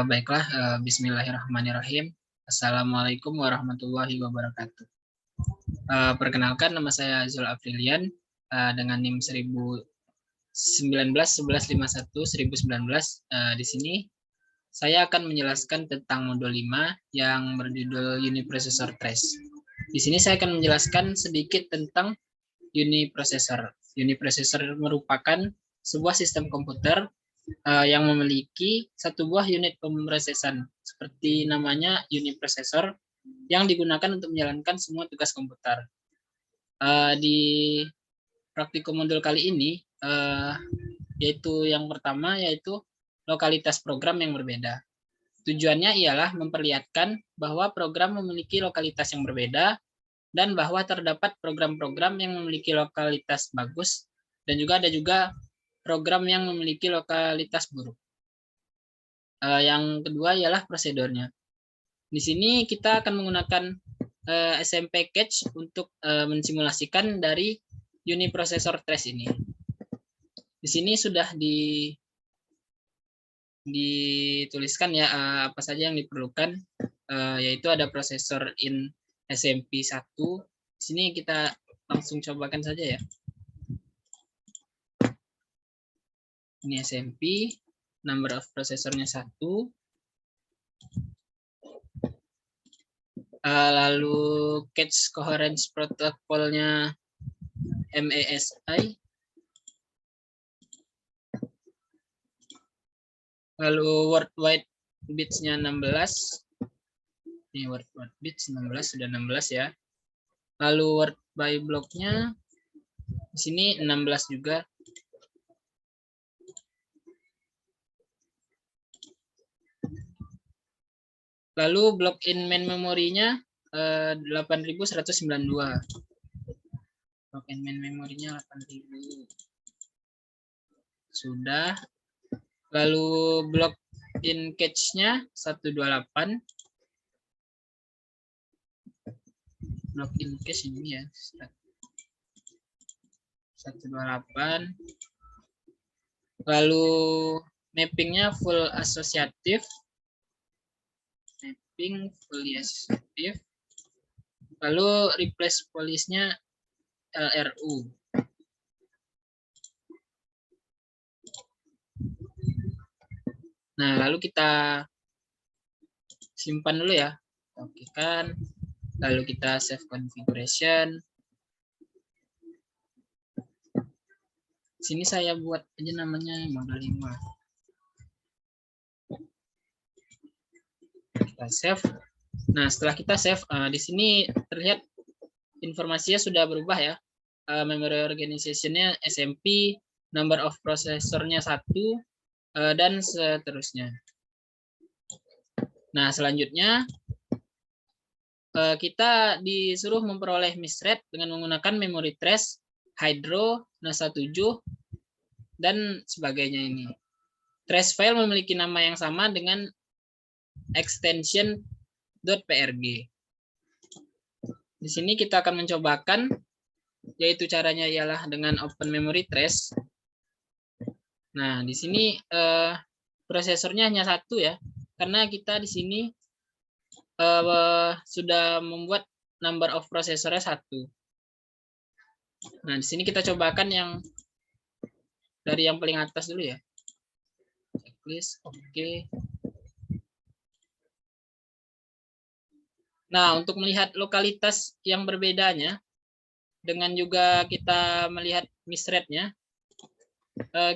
Baiklah, bismillahirrahmanirrahim. Assalamualaikum warahmatullahi wabarakatuh. Perkenalkan, nama saya Zul Aprilian dengan NIM 1019 1151 1019. Di sini saya akan menjelaskan tentang modul 5 yang berjudul Uniprocessor Trace. Di sini saya akan menjelaskan sedikit tentang uniprocessor. Uniprocessor merupakan sebuah sistem komputer yang memiliki satu buah unit pemrosesan, seperti namanya uniprocessor, yang digunakan untuk menjalankan semua tugas komputer. Di praktikum modul kali ini, yaitu yang pertama, yaitu lokalitas program yang berbeda. Tujuannya ialah memperlihatkan bahwa program memiliki lokalitas yang berbeda dan bahwa terdapat program-program yang memiliki lokalitas bagus dan juga ada program yang memiliki lokalitas buruk. Yang kedua ialah prosedurnya. Di sini kita akan menggunakan SMP Catch untuk mensimulasikan dari uniprocessor trace ini. Di sini sudah dituliskan ya apa saja yang diperlukan, yaitu ada prosesor in SMP 1. Di sini kita langsung cobakan saja ya. Ini SMP, number of prosesornya 1. Lalu Catch Coherence Protocolnya MASI. Lalu worldwide bits-nya 16. Ini worldwide bits 16, sudah 16 ya. Lalu word by block-nya di sini 16 juga. Lalu block in main memorinya 8192. Block in main memorinya 8000. Sudah. Lalu block in cache-nya 128. Block in cache ini ya. 128. Lalu mapping-nya full associative. Mapping full associative. Lalu replace police-nya LRU. Nah, lalu kita simpan dulu ya. Oke kan. Lalu kita save configuration. Sini saya buat aja namanya model 5. Kita save. Nah, setelah kita save, di sini terlihat informasinya sudah berubah ya. Memory organization-nya SMP, number of processor-nya 1, dan seterusnya. Nah, selanjutnya kita disuruh memperoleh misread dengan menggunakan memory trace, hydro, NASA 7, dan sebagainya ini. Trace file memiliki nama yang sama dengan extension .prg. Di sini kita akan mencobakan, yaitu caranya ialah dengan open memory trace. Nah, di sini prosesornya hanya 1 ya, karena kita di sini sudah membuat number of prosesornya 1. Nah, di sini kita cobakan yang dari yang paling atas dulu ya. Checklist, oke. Nah, untuk melihat lokalitas yang berbedanya, dengan juga kita melihat misread-nya,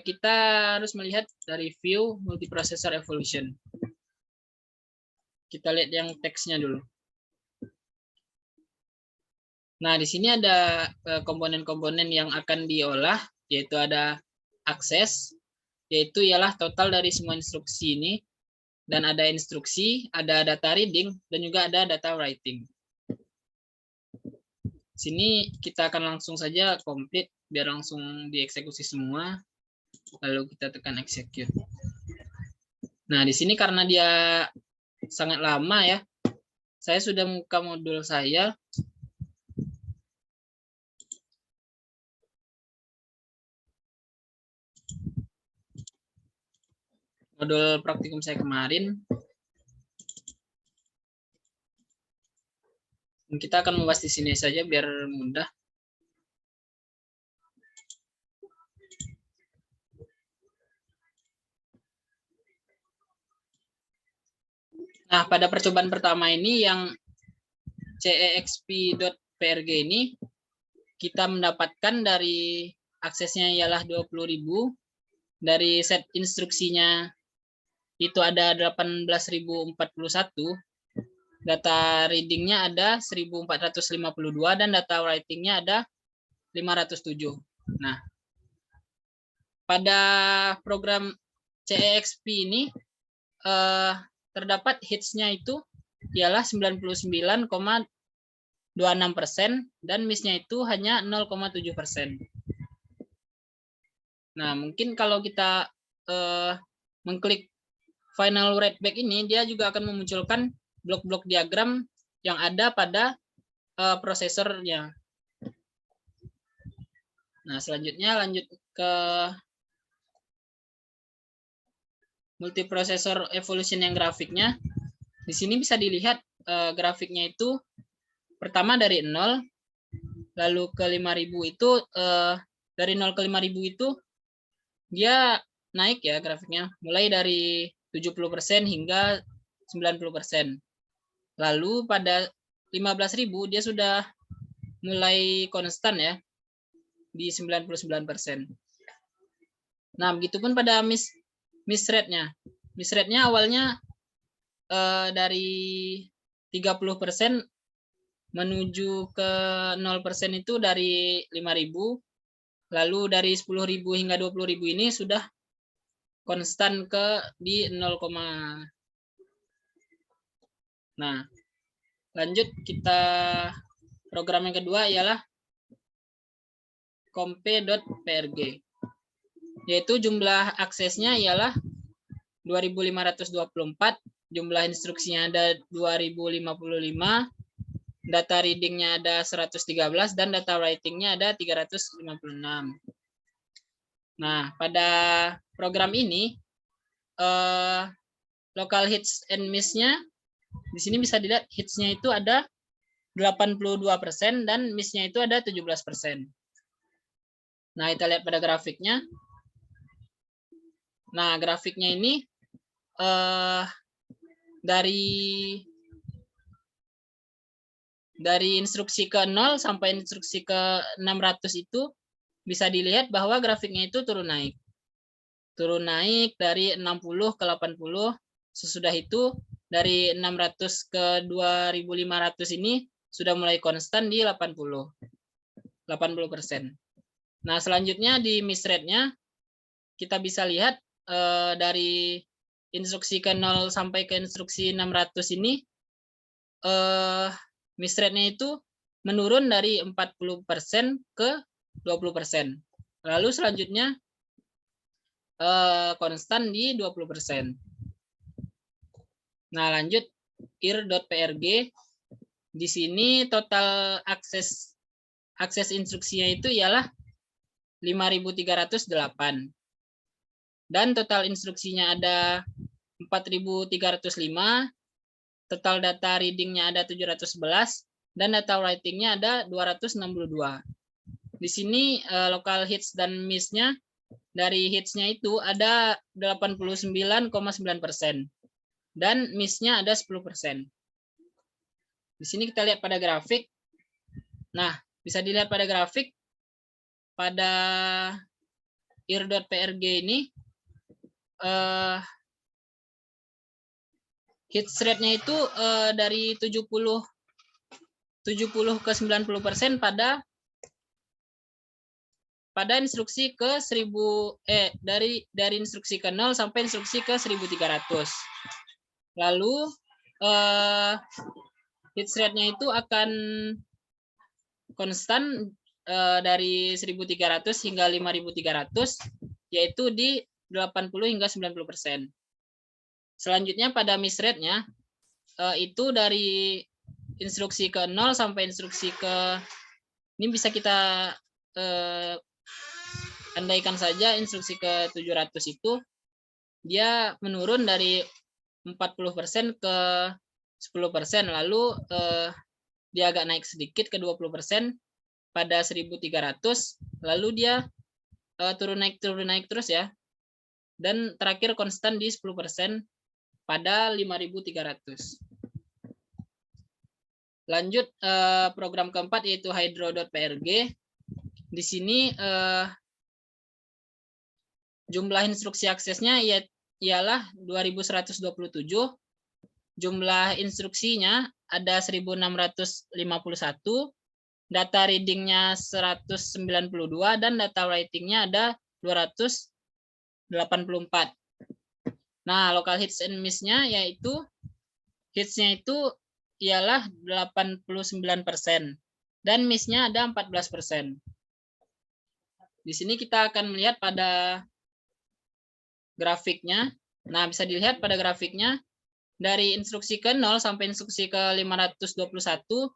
kita harus melihat dari view multiprocessor evolution. Kita lihat yang teksnya dulu. Nah, di sini ada komponen-komponen yang akan diolah, yaitu ada akses, yaitu ialah total dari semua instruksi ini, dan ada instruksi, ada data reading, dan juga ada data writing. Sini kita akan langsung saja complete, biar langsung dieksekusi semua, lalu kita tekan execute. Nah, di sini karena dia sangat lama ya, saya sudah membuka modul saya. modul praktikum saya kemarin. Kita akan membahas di sini saja biar mudah. Nah, pada percobaan pertama ini yang cexp.prg ini kita mendapatkan dari aksesnya ialah 20.000, dari set instruksinya itu ada 18.041, data readingnya ada 1.452, dan data writingnya ada 507. Nah, pada program CEXP ini terdapat hitsnya itu ialah 99,26% dan missnya itu hanya 0,7%. Nah, mungkin kalau kita mengklik final readback ini, dia juga akan memunculkan blok-blok diagram yang ada pada prosesornya. Nah, selanjutnya lanjut ke multiprosesor evolution yang grafiknya. Di sini bisa dilihat grafiknya itu pertama dari 0, lalu ke 5.000 itu dari 0 ke 5.000 itu dia naik ya grafiknya, mulai dari 70% hingga 90%. Lalu pada 15.000 dia sudah mulai konstan ya di 99%. Nah, begitupun pada miss rate-nya. Miss rate-nya awalnya dari 30% menuju ke 0% itu dari 5.000, lalu dari 10.000 hingga 20.000 ini sudah konstan di 0, nah, lanjut kita program yang kedua ialah comp.prg, yaitu jumlah aksesnya ialah 2.524, jumlah instruksinya ada 2.055, data readingnya ada 113, dan data writingnya ada 356. Nah, pada program ini local hits and miss-nya di sini bisa dilihat, hits-nya itu ada 82% dan miss-nya itu ada 17%. Nah, kita lihat pada grafiknya. Nah, grafiknya ini dari instruksi ke 0 sampai instruksi ke 600 itu bisa dilihat bahwa grafiknya itu turun naik. Turun naik dari 60 ke 80. Sesudah itu dari 600 ke 2.500 ini sudah mulai konstan di 80%. Nah, selanjutnya di miss rate-nya kita bisa lihat dari instruksi ke 0 sampai ke instruksi 600 ini miss rate-nya itu menurun dari 40% ke 20%. Lalu selanjutnya konstan di 20%. Nah, lanjut ir.prg. Di sini total akses instruksinya itu ialah 5.308. Dan total instruksinya ada 4.305. Total data readingnya ada 711 dan data writingnya ada 262. Di sini local hits dan miss-nya, dari hits-nya itu ada 89,9% dan miss-nya ada 10%. Di sini kita lihat pada grafik. Nah, bisa dilihat pada grafik pada ir.prg ini hits rate-nya itu dari 70 ke 90% pada instruksi ke 1000 dari instruksi ke 0 sampai instruksi ke 1300. Lalu hits rate-nya itu akan konstan dari 1300 hingga 5300, yaitu di 80 hingga 90%. Selanjutnya pada miss rate-nya itu dari instruksi ke 0 sampai instruksi ke, ini bisa kita andaikan saja instruksi ke 700 itu dia menurun dari 40% ke 10%, lalu dia agak naik sedikit ke 20% pada 1.300, lalu dia turun naik terus ya, dan terakhir konstan di 10% pada 5.300. Lanjut program keempat yaitu hydro.prg. Di sini jumlah instruksi aksesnya ialah 2127. Jumlah instruksinya ada 1651. Data readingnya 192 dan data writingnya ada 284. Nah, local hits and miss-nya yaitu hits-nya itu ialah 89% dan miss-nya ada 14%. Di sini kita akan melihat pada grafiknya. Nah, bisa dilihat pada grafiknya dari instruksi ke 0 sampai instruksi ke 521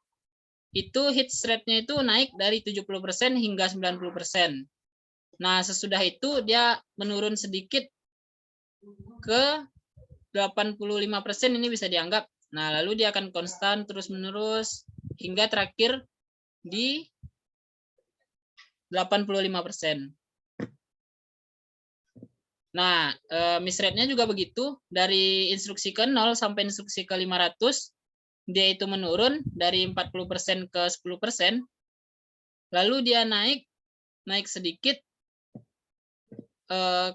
itu hits rate-nya itu naik dari 70% hingga 90%. Nah, sesudah itu dia menurun sedikit ke 85%, ini bisa dianggap. Nah, lalu dia akan konstan terus-menerus hingga terakhir di 85%. Nah, miss rate-nya juga begitu. Dari instruksi ke 0 sampai instruksi ke 500, dia itu menurun dari 40% ke 10%. Lalu dia naik sedikit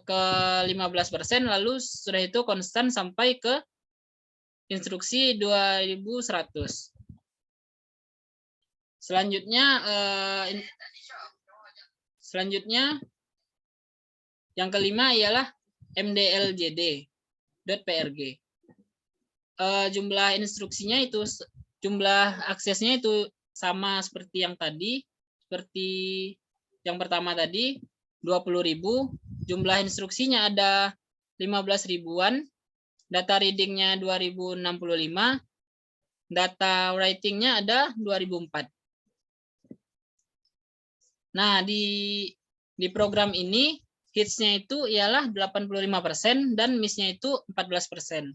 ke 15%, lalu sudah itu konstan sampai ke instruksi 2100. Selanjutnya yang kelima ialah mdljd.prg. Jumlah instruksinya itu, jumlah aksesnya itu sama seperti yang tadi, seperti yang pertama tadi 20.000. Jumlah instruksinya ada 15 ribuan, data readingnya 2065, data writingnya ada 2004. Nah, di program ini hits-nya itu ialah 85% dan miss-nya itu 14%.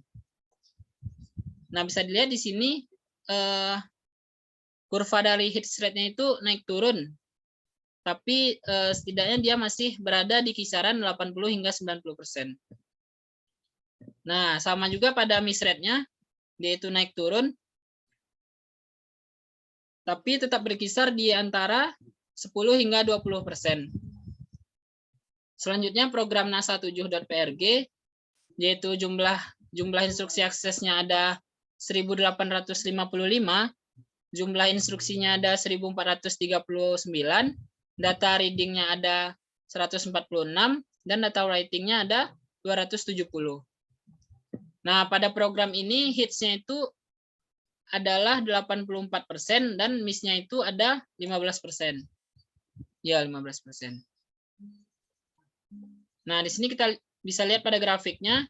Nah, bisa dilihat di sini kurva dari hits rate-nya itu naik turun. Tapi setidaknya dia masih berada di kisaran 80 hingga 90%. Nah, sama juga pada miss rate-nya, dia itu naik turun, tapi tetap berkisar di antara 10 hingga 20%. Selanjutnya program NASA7.prg, yaitu jumlah instruksi aksesnya ada 1.855, jumlah instruksinya ada 1.439, data readingnya ada 146, dan data writingnya ada 270. Nah, pada program ini hits-nya itu adalah 84% dan miss-nya itu ada 15%. Ya, 15%. Nah, di sini kita bisa lihat pada grafiknya,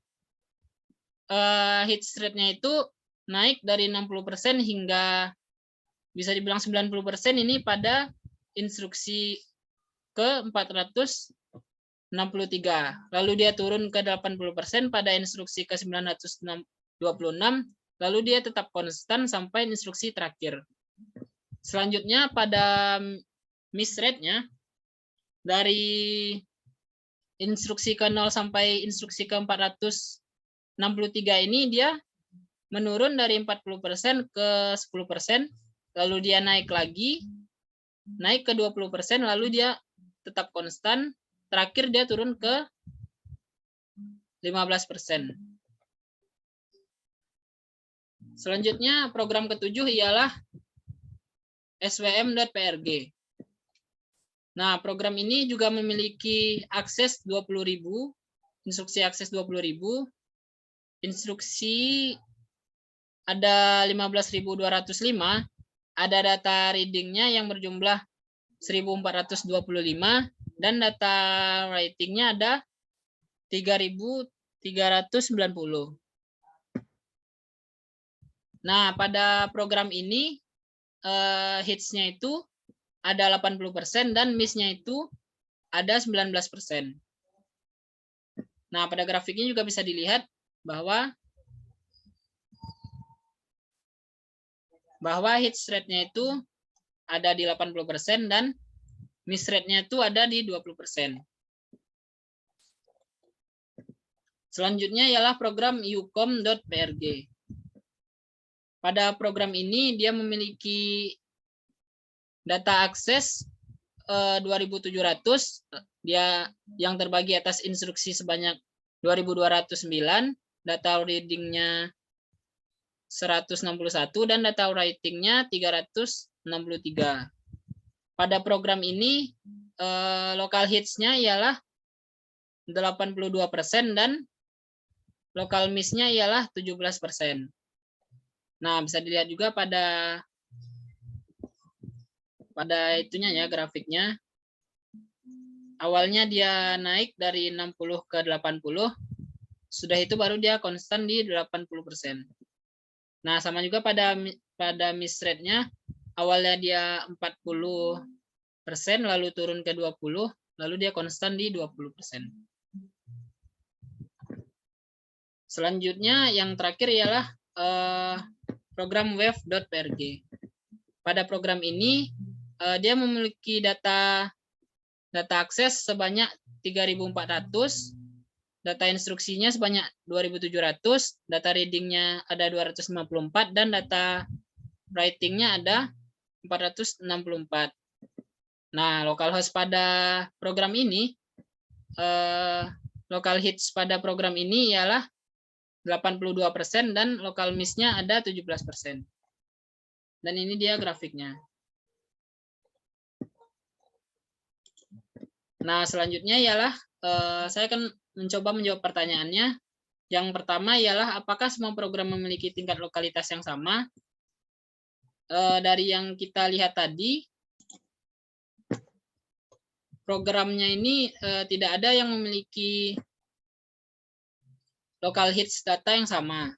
hits rate-nya itu naik dari 60% hingga bisa dibilang 90% ini pada instruksi ke 463. Lalu dia turun ke 80% pada instruksi ke 926. Lalu dia tetap konstan sampai instruksi terakhir. Selanjutnya pada miss rate-nya dari instruksi ke 0 sampai instruksi ke 463 ini dia menurun dari 40% ke 10%, lalu dia naik lagi, naik ke 20%, lalu dia tetap konstan, terakhir dia turun ke 15%. Selanjutnya program ketujuh ialah swm.prg. Nah, program ini juga memiliki akses 20.000, instruksi akses 20.000, instruksi ada 15.205, ada data readingnya yang berjumlah 1.425, dan data writingnya ada 3.390. Nah, pada program ini hits-nya itu ada 80% dan miss-nya itu ada 19%. Nah, pada grafiknya juga bisa dilihat bahwa hit rate-nya itu ada di 80% dan miss rate-nya itu ada di 20%. Selanjutnya ialah program ucom.prg. Pada program ini dia memiliki data akses 2.700, dia yang terbagi atas instruksi sebanyak 2.209, data reading-nya 161 dan data writing-nya 363. Pada program ini local hits-nya ialah 82% dan local miss-nya ialah 17%. Nah, bisa dilihat juga pada itunya ya, grafiknya. Awalnya dia naik dari 60 ke 80, sudah itu baru dia konstan di 80%. Nah, sama juga pada miss rate-nya, awalnya dia 40%, lalu turun ke 20, lalu dia konstan di 20%. Selanjutnya yang terakhir ialah program wave.prg. Pada program ini dia memiliki data akses sebanyak 3.400, data instruksinya sebanyak 2.700, data readingnya ada 254 dan data writingnya ada 464. Nah, localhost pada program ini, local hits pada program ini ialah 82% dan local miss-nya ada 17%. Dan ini dia grafiknya. Nah, selanjutnya ialah saya akan mencoba menjawab pertanyaannya. Yang pertama ialah apakah semua program memiliki tingkat lokalitas yang sama? Dari yang kita lihat tadi, programnya ini tidak ada yang memiliki local hits data yang sama.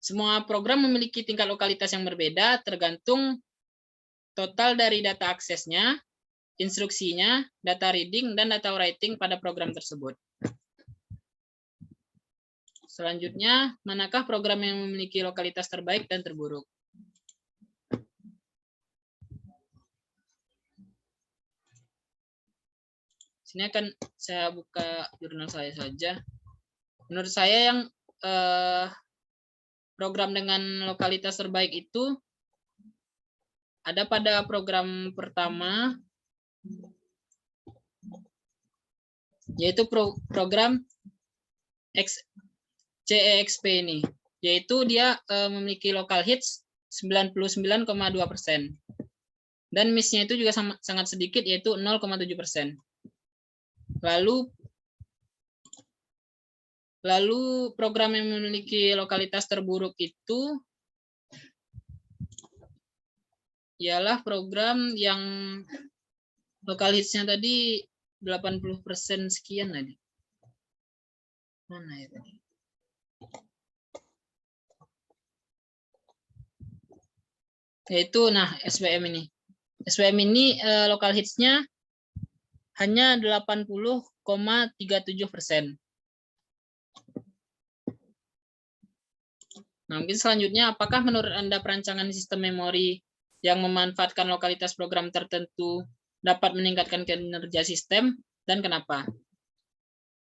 Semua program memiliki tingkat lokalitas yang berbeda tergantung total dari data aksesnya, instruksinya, data reading, dan data writing pada program tersebut. Selanjutnya, manakah program yang memiliki lokalitas terbaik dan terburuk? Sini akan saya buka jurnal saya saja. Menurut saya yang program dengan lokalitas terbaik itu ada pada program pertama, yaitu program CEXP ini, yaitu dia memiliki local hits 99,2%. Dan miss-nya itu juga sangat sedikit, yaitu 0,7%. Lalu program yang memiliki lokalitas terburuk itu ialah program yang local hits-nya tadi 80% sekian tadi. Mana ya tadi? Yaitu SBM ini. SBM ini local hits-nya hanya 80,37%. Nah, mungkin selanjutnya, apakah menurut Anda perancangan sistem memori yang memanfaatkan lokalitas program tertentu dapat meningkatkan kinerja sistem dan kenapa?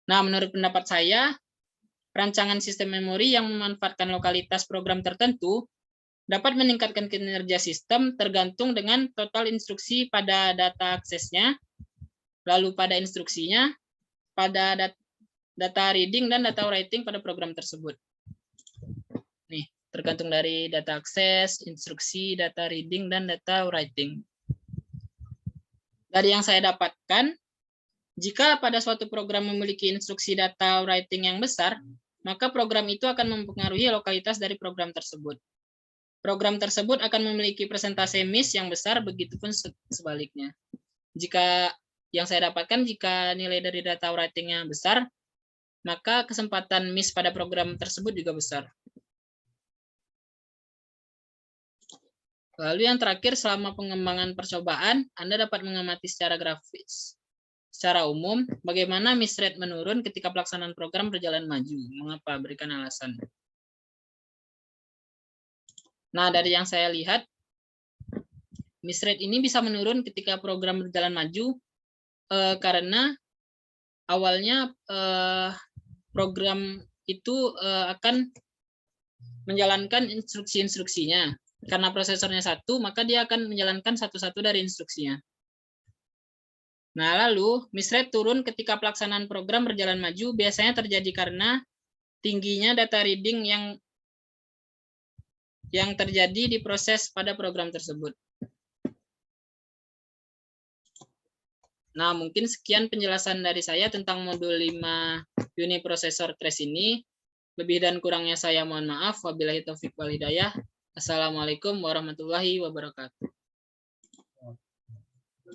Nah, menurut pendapat saya, perancangan sistem memori yang memanfaatkan lokalitas program tertentu dapat meningkatkan kinerja sistem tergantung dengan total instruksi pada data aksesnya, lalu pada instruksinya, pada data reading dan data writing pada program tersebut. Nih, tergantung dari data akses, instruksi, data reading, dan data writing. Dari yang saya dapatkan, jika pada suatu program memiliki instruksi data writing yang besar, maka program itu akan mempengaruhi lokalitas dari program tersebut. Program tersebut akan memiliki persentase miss yang besar, begitupun sebaliknya. Jika yang saya dapatkan, jika nilai dari data writing-nya besar, maka kesempatan miss pada program tersebut juga besar. Lalu yang terakhir, selama pengembangan percobaan, Anda dapat mengamati secara grafis secara umum, bagaimana miss rate menurun ketika pelaksanaan program berjalan maju? Mengapa? Berikan alasan. Nah, dari yang saya lihat, miss rate ini bisa menurun ketika program berjalan maju karena awalnya program itu akan menjalankan instruksi-instruksinya. Karena prosesornya satu, maka dia akan menjalankan satu-satu dari instruksinya. Nah, lalu miss rate turun ketika pelaksanaan program berjalan maju biasanya terjadi karena tingginya data reading yang terjadi di proses pada program tersebut. Nah, mungkin sekian penjelasan dari saya tentang modul 5 Uniprocessor Trace ini. Lebih dan kurangnya saya mohon maaf. Wabillahi taufiq wal hidayah. Assalamualaikum warahmatullahi wabarakatuh.